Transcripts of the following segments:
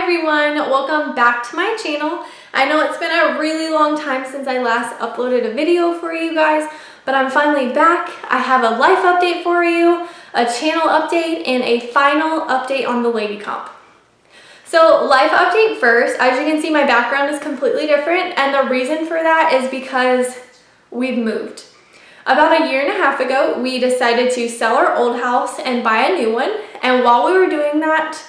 everyone, welcome back to my channel. I know it's been a really long time since I last uploaded a video for you guys, but I'm finally back. I have a life update for you, a channel update, and a final update on the Lady Comp. So life update first. As you can see, my background is completely different, and the reason for that is because we've moved. About a year and a half ago, we decided to sell our old house and buy a new one, and while we were doing that,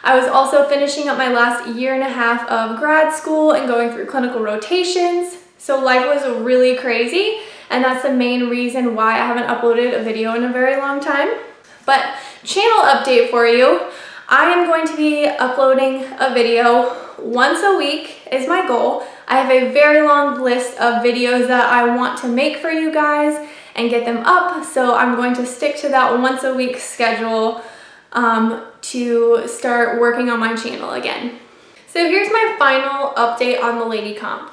I was also finishing up my last year and a half of grad school and going through clinical rotations. So life was really crazy, and that's the main reason why I haven't uploaded a video in a very long time. But channel update for you. I am going to be uploading a video once a week is my goal. I have a very long list of videos that I want to make for you guys and get them up. So I'm going to stick to that once a week schedule to start working on my channel again. So here's my final update on the Lady Comp.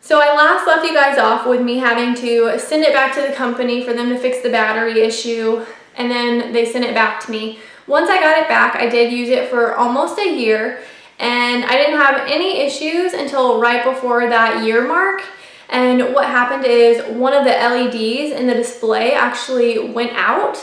So I last left you guys off with me having to send it back to the company for them to fix the battery issue, and then they sent it back to me. Once I got it back, I did use it for almost a year, and I didn't have any issues until right before that year mark. And what happened is one of the LEDs in the display actually went out,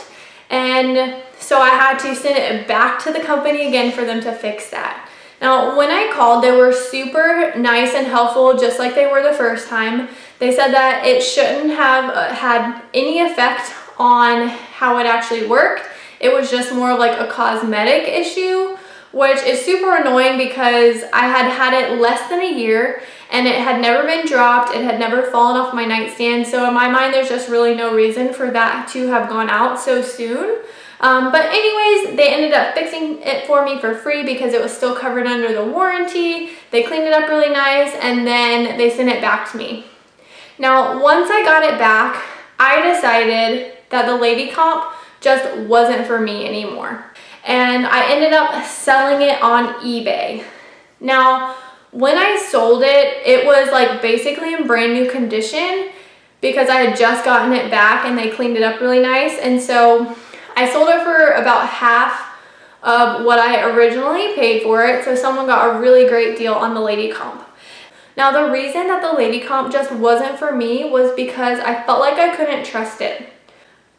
and so I had to send it back to the company again for them to fix that. Now, when I called, they were super nice and helpful, just like they were the first time. They said that it shouldn't have had any effect on how it actually worked. It was just more of like a cosmetic issue, which is super annoying because I had had it less than a year and it had never been dropped. It had never fallen off my nightstand. So in my mind, there's just really no reason for that to have gone out so soon. But anyways, they ended up fixing it for me for free because it was still covered under the warranty. They cleaned it up really nice, and then they sent it back to me. Now, once I got it back, I decided that the Lady Comp just wasn't for me anymore. And I ended up selling it on eBay. Now, when I sold it, it was like basically in brand new condition because I had just gotten it back and they cleaned it up really nice. And so I sold it for about half of what I originally paid for it. So someone got a really great deal on the Lady Comp. Now, the reason that the Lady Comp just wasn't for me was because I felt like I couldn't trust it.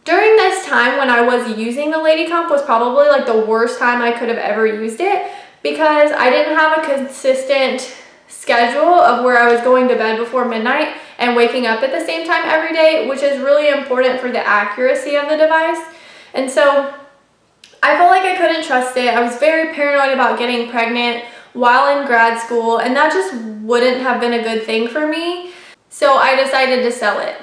During this time when I was using the Lady Comp was probably like the worst time I could have ever used it because I didn't have a consistent schedule of where I was going to bed before midnight and waking up at the same time every day, which is really important for the accuracy of the device. And so I felt like I couldn't trust it. I was very paranoid about getting pregnant while in grad school, and that just wouldn't have been a good thing for me. So I decided to sell it.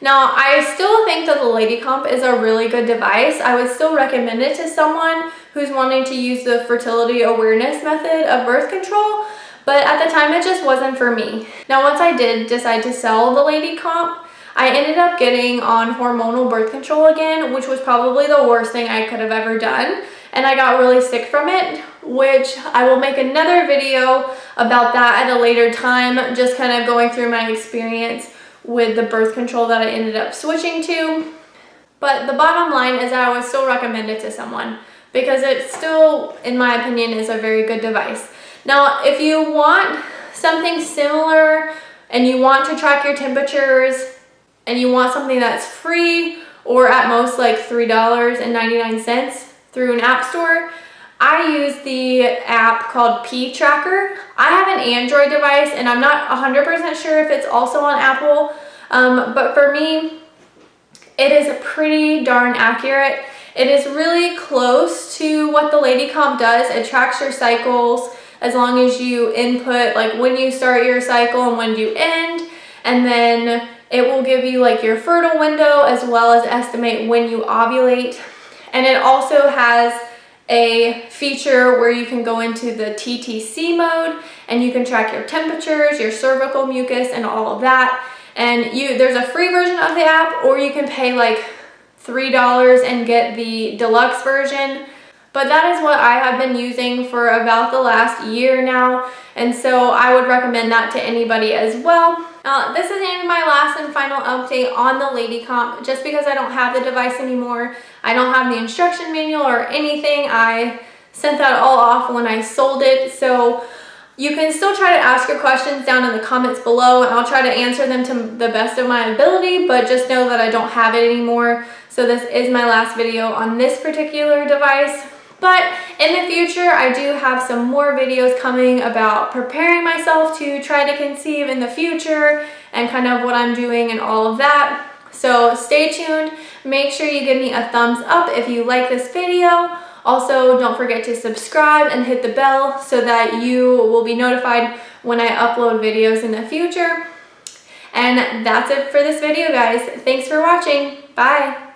Now, I still think that the Lady Comp is a really good device. I would still recommend it to someone who's wanting to use the fertility awareness method of birth control, but at the time it just wasn't for me. Now, once I did decide to sell the Lady Comp, I ended up getting on hormonal birth control again, which was probably the worst thing I could have ever done. And I got really sick from it, which I will make another video about that at a later time, just kind of going through my experience with the birth control that I ended up switching to. But the bottom line is that I would still recommend it to someone because it still, in my opinion, is a very good device. Now, if you want something similar and you want to track your temperatures and you want something that's free or at most like $3.99 through an app store, I use the app called Pee Tracker. I have an Android device and I'm not 100% sure if it's also on Apple, but for me, it is pretty darn accurate. It is really close to what the Lady Comp does. It tracks your cycles as long as you input like when you start your cycle and when you end, and then it will give you like your fertile window as well as estimate when you ovulate. And it also has a feature where you can go into the TTC mode and you can track your temperatures, your cervical mucus, and all of that. And there's a free version of the app, or you can pay like $3 and get the deluxe version. But that is what I have been using for about the last year now, and so I would recommend that to anybody as well. This is going to be my last and final update on the Lady Comp, just because I don't have the device anymore. I don't have the instruction manual or anything. I sent that all off when I sold it. So you can still try to ask your questions down in the comments below, and I'll try to answer them to the best of my ability, but just know that I don't have it anymore. So this is my last video on this particular device. But in the future, I do have some more videos coming about preparing myself to try to conceive in the future and kind of what I'm doing and all of that. So stay tuned. Make sure you give me a thumbs up if you like this video. Also, don't forget to subscribe and hit the bell so that you will be notified when I upload videos in the future. And that's it for this video, guys. Thanks for watching. Bye.